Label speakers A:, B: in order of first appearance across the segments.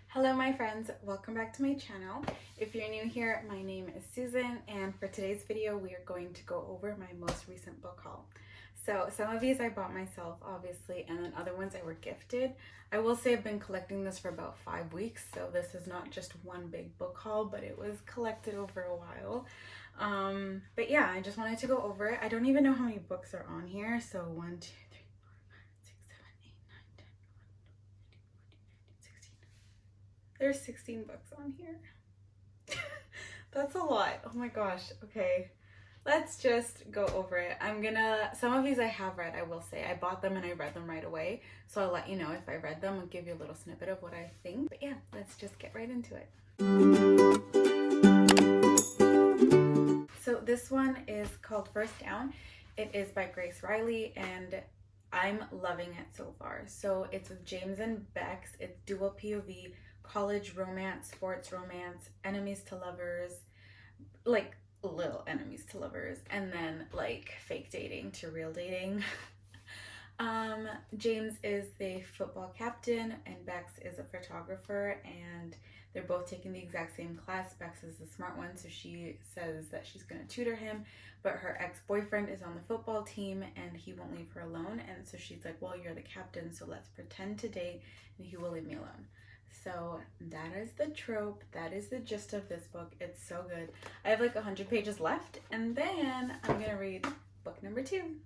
A: Hello my friends, welcome back to my channel. If you're new here, my name is Susan, and for today's video we are going to go over my most recent book haul. So some of these I bought myself obviously, and then other ones I were gifted. I will say I've been collecting this for about 5 weeks, so this is not just one big book haul, but it was collected over a while. But yeah, I just wanted to go over it. I don't even know how many books are on here, so 1, 2, 3, 4, 5, 6, 7, 8, 9, 10, 11, 12, 13, 14, 15, 16. There's 16 books on here. That's a lot. Oh my gosh. Okay. Let's just go over it. Some of these I have read, I will say. I bought them and I read them right away. So I'll let you know if I read them. I'll give you a little snippet of what I think. But yeah, let's just get right into it. So this one is called First Down. It is by Grace Riley and I'm loving it so far. So it's with James and Bex. It's dual POV, college romance, sports romance, enemies to lovers, like little enemies to lovers, and then like fake dating to real dating. James is the football captain and Bex is a photographer, and they're both taking the exact same class. Bex is the smart one, so she says that she's going to tutor him, but her ex-boyfriend is on the football team and he won't leave her alone, and so she's like, well, you're the captain, so let's pretend to date and he will leave me alone. So that is the trope. That is the gist of this book. It's so good. I have like 100 pages left, and then I'm gonna read book number 2.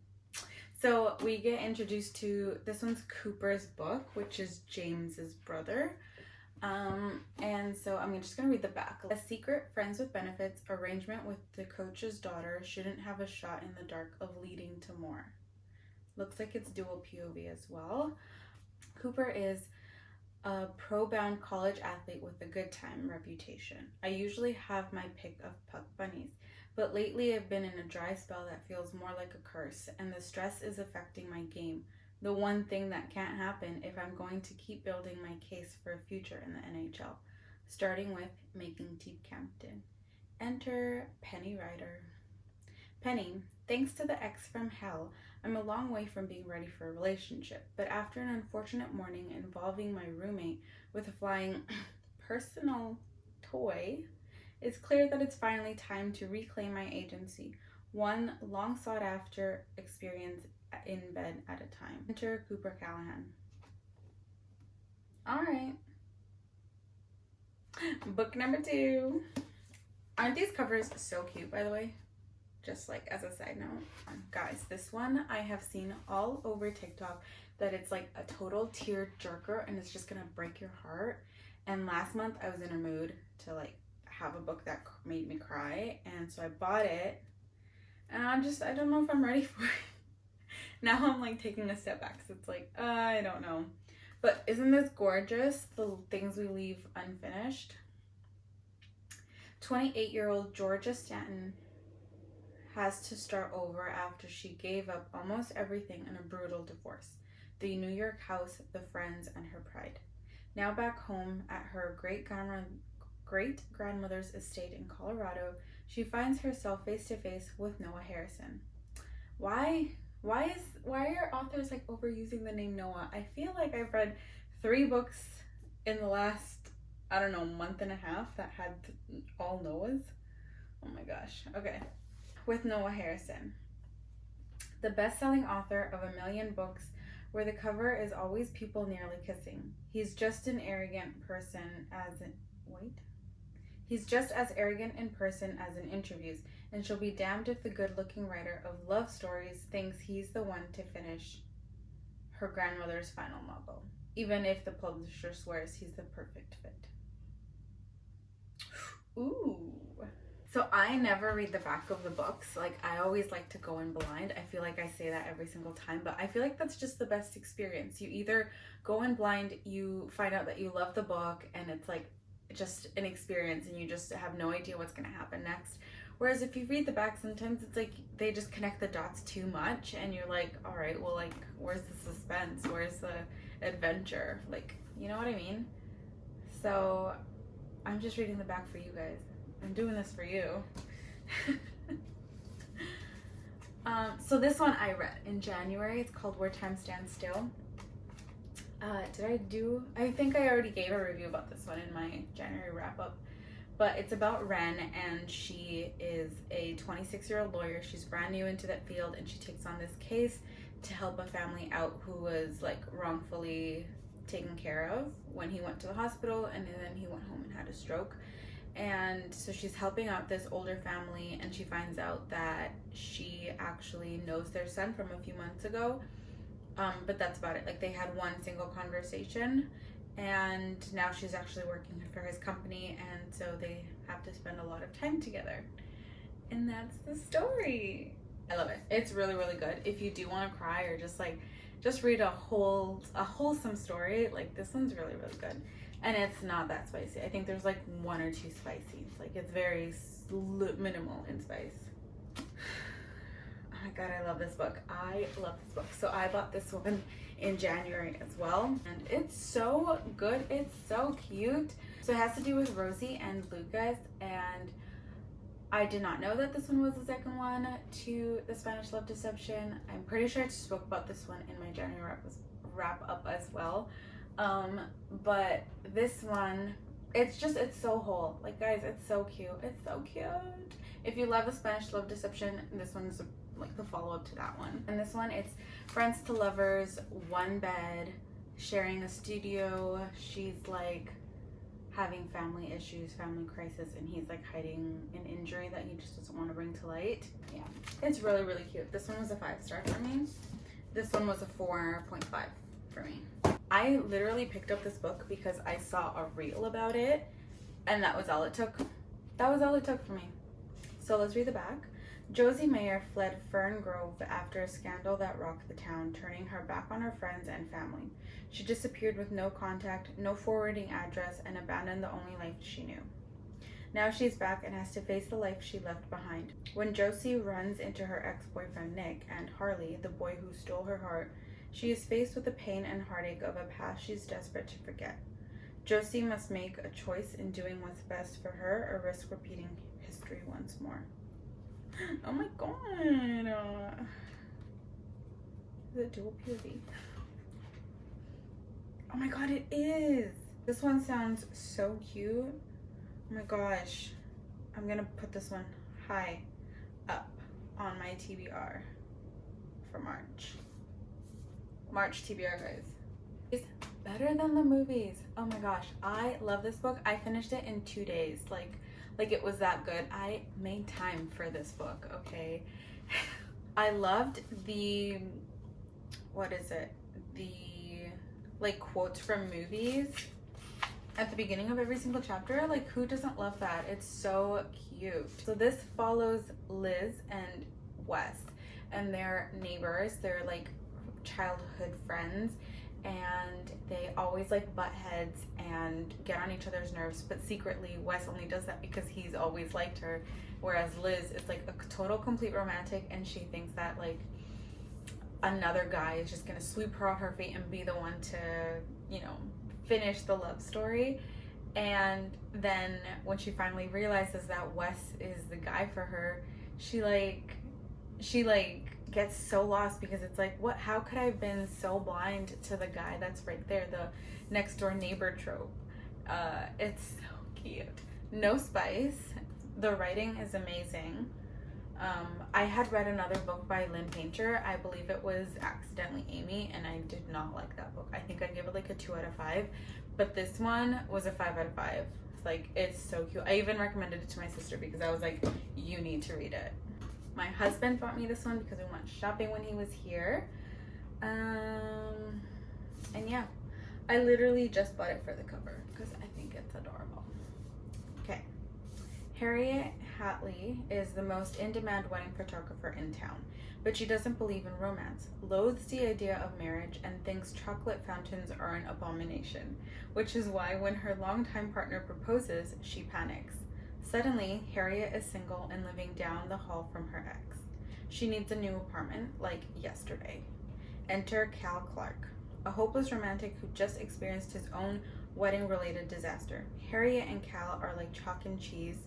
A: So we get introduced to, this one's Cooper's book, which is James's brother. And so I'm just gonna read the back. A secret friends with benefits arrangement with the coach's daughter shouldn't have a shot in the dark of leading to more. Looks like it's dual POV as well. Cooper is a pro-bound college athlete with a good time reputation. I usually have my pick of puck bunnies, but lately I've been in a dry spell that feels more like a curse, and the stress is affecting my game. The one thing that can't happen if I'm going to keep building my case for a future in the NHL, starting with making team captain. Enter Penny Ryder. Penny, thanks to the ex from hell, I'm a long way from being ready for a relationship, but after an unfortunate morning involving my roommate with a flying personal toy, it's clear that it's finally time to reclaim my agency, one long sought after experience in bed at a time. Enter Cooper Callahan. Alright. Book number 2. Aren't these covers so cute, by the way? Just like as a side note, guys, this one I have seen all over TikTok that it's like a total tear jerker and it's just gonna break your heart. And last month I was in a mood to like have a book that made me cry, and so I bought it, and I don't know if I'm ready for it. Now I'm like taking a step back, so it's like I don't know, but isn't this gorgeous, the things we leave unfinished? 28-year-old Georgia Stanton has to start over after she gave up almost everything in a brutal divorce. The New York house, the friends, and her pride. Now back home at her great-grandmother's estate in Colorado, she finds herself face to face with Noah Harrison. Why are authors like overusing the name Noah? I feel like I've read 3 books in the last, I don't know, month and a half that had all Noahs. Oh my gosh. Okay. With Noah Harrison, the best-selling author of 1 million books where the cover is always people nearly kissing. He's just as arrogant in person as in interviews, and she'll be damned if the good-looking writer of love stories thinks he's the one to finish her grandmother's final novel, even if the publisher swears he's the perfect fit. Ooh. So I never read the back of the books. Like, I always like to go in blind. I feel like I say that every single time, but I feel like that's just the best experience. You either go in blind, you find out that you love the book, and it's like just an experience and you just have no idea what's going to happen next. Whereas if you read the back, sometimes it's like they just connect the dots too much and you're like, all right, well, like, where's the suspense? Where's the adventure? Like, you know what I mean? So I'm just reading the back for you guys. I'm doing this for you. So this one I read in January. It's called Where Time Stands Still. I think I already gave a review about this one in my January wrap up. But it's about Ren, and she is a 26-year-old lawyer. She's brand new into that field, and she takes on this case to help a family out who was like wrongfully taken care of when he went to the hospital, and then he went home and had a stroke. And so she's helping out this older family, and she finds out that she actually knows their son from a few months ago. But that's about it. Like, they had one single conversation, and now she's actually working for his company, and so they have to spend a lot of time together. And that's the story. I love it. It's really, really good. If you do want to cry or just read a wholesome story, like, this one's really, really good. And it's not that spicy. I think there's like 1 or 2 spices. Like, it's very minimal in spice. Oh my god, I love this book. I love this book. So I bought this one in January as well, and it's so good. It's so cute. So it has to do with Rosie and Lucas, and I did not know that this one was the second one to the Spanish Love Deception. I'm pretty sure I spoke about this one in my January wrap up as well. But this one, it's so whole. Like, guys, it's so cute. It's so cute. If you love the Spanish Love Deception, this one's like the follow-up to that one. And this one, it's friends to lovers, one bed, sharing a studio. She's like having family issues, family crisis, and he's like hiding an injury that he just doesn't want to bring to light. Yeah, it's really, really cute. This one was a 5-star for me. This one was a 4.5 for me. I literally picked up this book because I saw a reel about it, and that was all it took. That was all it took for me. So let's read the back. Josie Mayer fled Fern Grove after a scandal that rocked the town, turning her back on her friends and family. She disappeared with no contact, no forwarding address, and abandoned the only life she knew. Now she's back and has to face the life she left behind. When Josie runs into her ex-boyfriend Nick and Harley, the boy who stole her heart, she is faced with the pain and heartache of a past she's desperate to forget. Josie must make a choice in doing what's best for her or risk repeating history once more. Oh my god. Is it dual POV? Oh my god, it is. This one sounds so cute. Oh my gosh. I'm gonna put this one high up on my TBR for March. March TBR, guys. It's better than the movies. Oh my gosh, I love this book. I finished it in 2 days. Like it was that good. I made time for this book, okay? I loved the, what is it? The like quotes from movies at the beginning of every single chapter. Like, who doesn't love that? It's so cute. So this follows Liz and Wes, and they're neighbors. They're like childhood friends, and they always like butt heads and get on each other's nerves, but secretly Wes only does that because he's always liked her, whereas Liz is like a total complete romantic, and she thinks that like another guy is just gonna sweep her off her feet and be the one to, you know, finish the love story. And then when she finally realizes that Wes is the guy for her, she gets so lost, because it's like, what, how could I have been so blind to the guy that's right there, the next door neighbor trope. It's so cute. No spice. The writing is amazing. I had read another book by Lynn Painter. I believe it was Accidentally Amy, and I did not like that book. I think I gave it like a 2 out of 5, but this one was a 5 out of 5. Like, it's so cute. I even recommended it to my sister because I was like, you need to read it. My husband bought me this one because we went shopping when he was here. And yeah, I literally just bought it for the cover because I think it's adorable. Okay. Harriet Hatley is the most in-demand wedding photographer in town, but she doesn't believe in romance, loathes the idea of marriage, and thinks chocolate fountains are an abomination, which is why when her longtime partner proposes, she panics. Suddenly, Harriet is single and living down the hall from her ex. She needs a new apartment, like yesterday. Enter Cal Clark, a hopeless romantic who just experienced his own wedding-related disaster. Harriet and Cal are like chalk and cheese,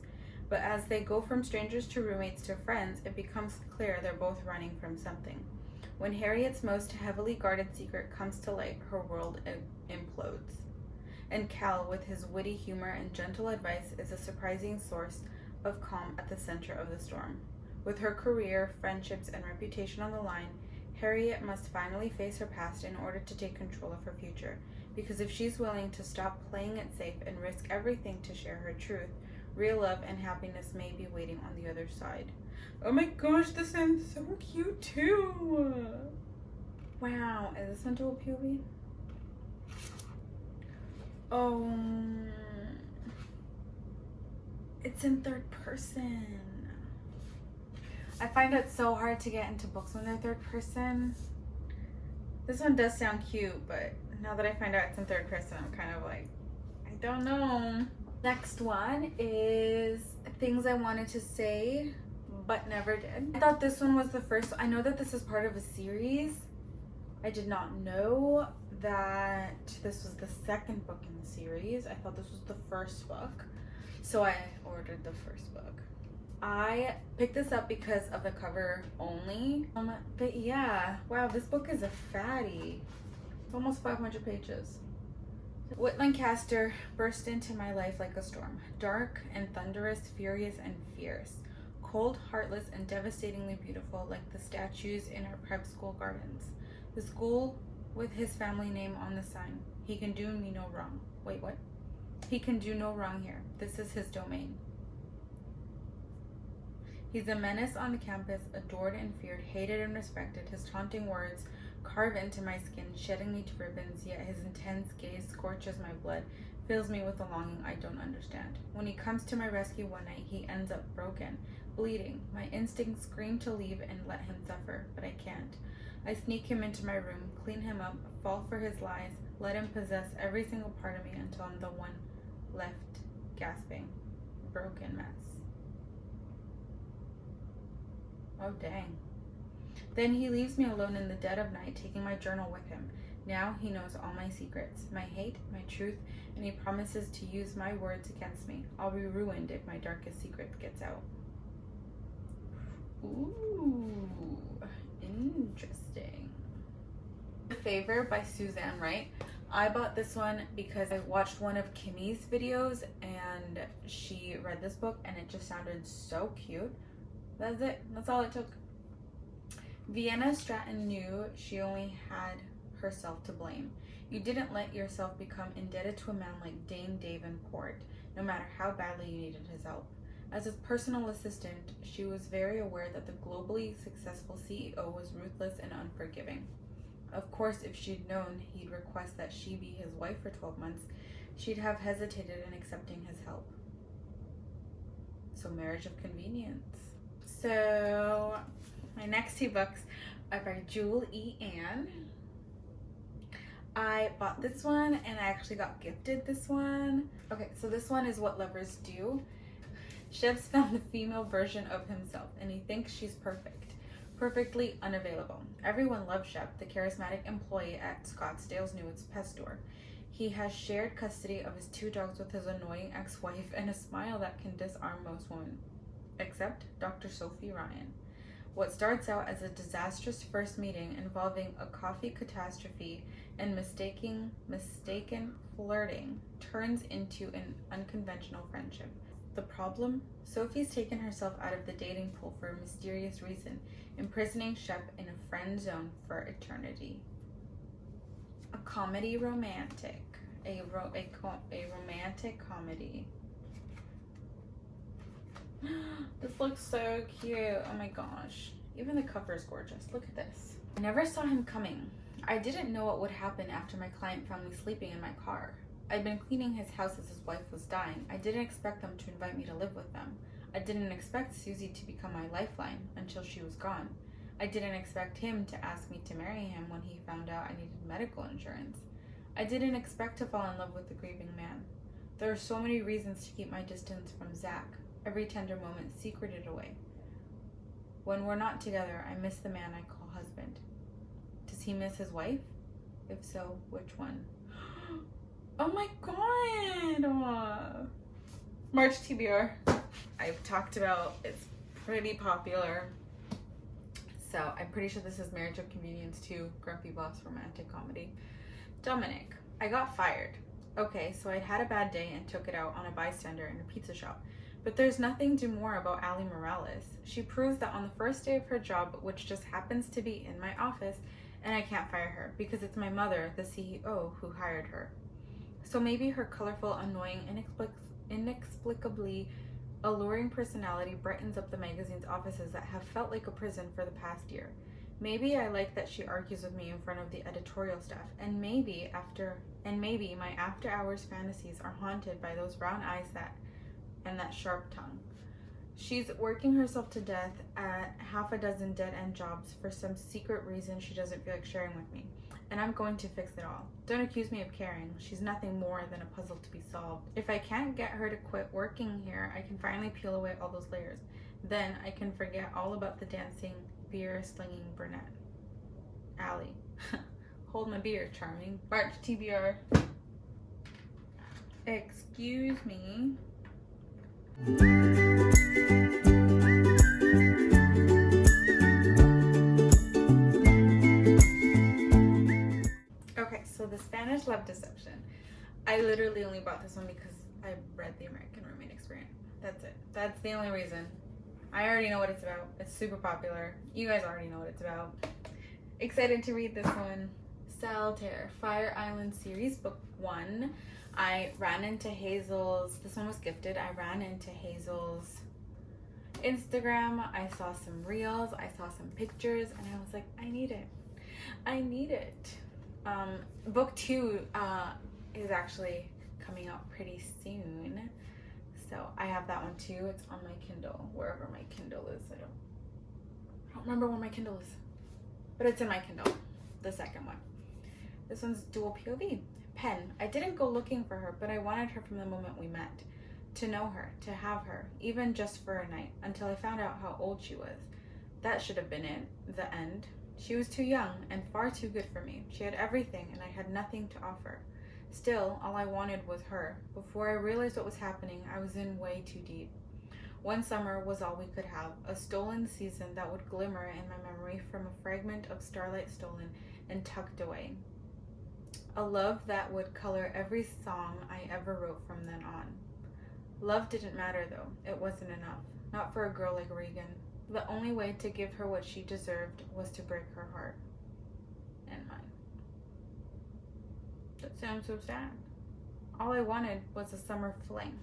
A: but as they go from strangers to roommates to friends, it becomes clear they're both running from something. When Harriet's most heavily guarded secret comes to light, her world implodes. And Cal, with his witty humor and gentle advice, is a surprising source of calm at the center of the storm. With her career, friendships, and reputation on the line, Harriet must finally face her past in order to take control of her future. Because if she's willing to stop playing it safe and risk everything to share her truth, real love and happiness may be waiting on the other side. Oh my gosh, this sounds so cute too! Wow, is this one dual POV? Oh, it's in third person. I find it so hard to get into books when they're third person. This one does sound cute, but now that I find out it's in third person, I'm kind of like, I don't know. Next one is Things I Wanted to Say But Never Did. I thought this one was the first. I know that this is part of a series. I did not know that this was the second book in the series. I thought this was the first book. So I ordered the first book. I picked this up because of the cover only. But yeah, wow, this book is a fatty. It's almost 500 pages. Whit Lancaster burst into my life like a storm. Dark and thunderous, furious and fierce. Cold, heartless, and devastatingly beautiful, like the statues in our prep school gardens. The school with his family name on the sign. He can do me no wrong. Wait, what? He can do no wrong here. This is his domain. He's a menace on the campus, adored and feared, hated and respected. His taunting words carve into my skin, shedding me to ribbons, yet his intense gaze scorches my blood, fills me with a longing I don't understand. When he comes to my rescue one night, he ends up broken, bleeding. My instincts scream to leave and let him suffer, but I can't. I sneak him into my room, clean him up, fall for his lies, let him possess every single part of me until I'm the one left gasping. Broken mess. Oh, dang. Then he leaves me alone in the dead of night, taking my journal with him. Now he knows all my secrets, my hate, my truth, and he promises to use my words against me. I'll be ruined if my darkest secret gets out. Ooh, interesting. The Favor by Suzanne Wright. I bought this one because I watched one of Kimmy's videos and she read this book and it just sounded so cute. That's it. That's all it took. Vienna Stratton knew she only had herself to blame. You didn't let yourself become indebted to a man like Dane Davenport, no matter how badly you needed his help. As his personal assistant, she was very aware that the globally successful CEO was ruthless and unforgiving. Of course, if she'd known he'd request that she be his wife for 12 months, she'd have hesitated in accepting his help. So, marriage of convenience. So, my next two books are by Jewel E. Ann. I bought this one and I actually got gifted this one. Okay, so this one is What Lovers Do. Shev's found the female version of himself and he thinks she's perfect. Perfectly unavailable. Everyone loves Shev, the charismatic employee at Scottsdale's newest pet store. He has shared custody of his 2 dogs with his annoying ex-wife and a smile that can disarm most women. Except Dr. Sophie Ryan. What starts out as a disastrous first meeting involving a coffee catastrophe and mistaken flirting turns into an unconventional friendship. The problem? Sophie's taken herself out of the dating pool for a mysterious reason, imprisoning Shep in a friend zone for eternity. A comedy romantic. A romantic comedy. This looks so cute. Oh my gosh. Even the cover is gorgeous. Look at this. I never saw him coming. I didn't know what would happen after my client found me sleeping in my car. I'd been cleaning his house as his wife was dying. I didn't expect them to invite me to live with them. I didn't expect Susie to become my lifeline until she was gone. I didn't expect him to ask me to marry him when he found out I needed medical insurance. I didn't expect to fall in love with the grieving man. There are so many reasons to keep my distance from Zach. Every tender moment secreted away. When we're not together, I miss the man I call husband. Does he miss his wife? If so, which one? Oh my god! March TBR. I've talked about, it's pretty popular. So I'm pretty sure this is Marriage of Convenience 2, Grumpy Boss romantic comedy. Dominic, I got fired. Okay, so I'd had a bad day and took it out on a bystander in a pizza shop. But there's nothing to more about Ali Morales. She proves that on the first day of her job, which just happens to be in my office, and I can't fire her because it's my mother, the CEO, who hired her. So maybe her colorful, annoying, inexplicably alluring personality brightens up the magazine's offices that have felt like a prison for the past year. Maybe I like that she argues with me in front of the editorial staff, and maybe my after-hours fantasies are haunted by those brown eyes and that sharp tongue. She's working herself to death at half a dozen dead-end jobs for some secret reason she doesn't feel like sharing with me. And I'm going to fix it all. Don't accuse me of caring. She's nothing more than a puzzle to be solved. If I can't get her to quit working here, I can finally peel away all those layers. Then I can forget all about the dancing, beer-slinging brunette. Ali. Hold my beer, charming. March TBR. Excuse me. Okay, so the Spanish Love Deception. I literally only bought this one because I read The American Roommate Experience. That's it. That's the only reason. I already know what it's about. It's super popular. You guys already know what it's about. Excited to read this one. Saltaire, Fire Island Series, Book 1. I ran into Hazel's, this one was gifted. I ran into Hazel's Instagram. I saw some reels. I saw some pictures and I was like, I need it. I need it. Book 2 is actually coming out pretty soon. So I have that one too. It's on my Kindle, wherever my Kindle is. I don't remember where my Kindle is, but it's in my Kindle, the second one. This one's dual POV. Pen. I didn't go looking for her, but I wanted her from the moment we met. To know her, to have her, even just for a night, until I found out how old she was. That should have been it, the end. She was too young and far too good for me. She had everything and I had nothing to offer. Still, all I wanted was her. Before I realized what was happening, I was in way too deep. One summer was all we could have, a stolen season that would glimmer in my memory from a fragment of starlight stolen and tucked away. A love that would color every song I ever wrote from then on. Love didn't matter though. It wasn't enough. Not for a girl like Regan. The only way to give her what she deserved was to break her heart. And mine. That sounds so sad. All I wanted was a summer fling.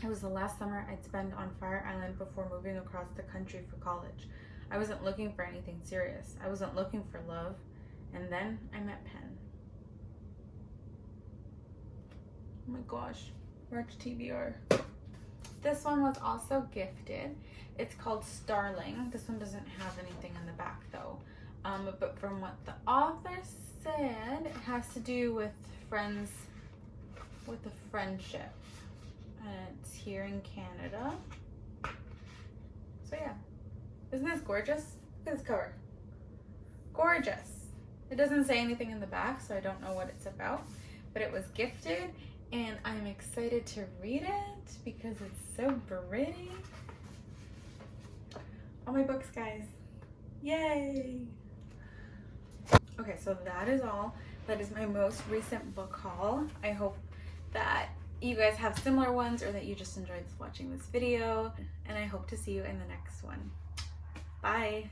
A: It was the last summer I'd spend on Fire Island before moving across the country for college. I wasn't looking for anything serious. I wasn't looking for love. And then I met Penn. Oh my gosh, March TBR. This one was also gifted. It's called Starling. This one doesn't have anything in the back though. But from what the author said, it has to do with friends, with a friendship. And it's here in Canada. So yeah, isn't this gorgeous? Look at this cover. Gorgeous. It doesn't say anything in the back, so I don't know what it's about, but it was gifted. And I'm excited to read it because it's so pretty. All my books, guys. Yay! Okay, so that is all. That is my most recent book haul. I hope that you guys have similar ones or that you just enjoyed watching this video. And I hope to see you in the next one. Bye!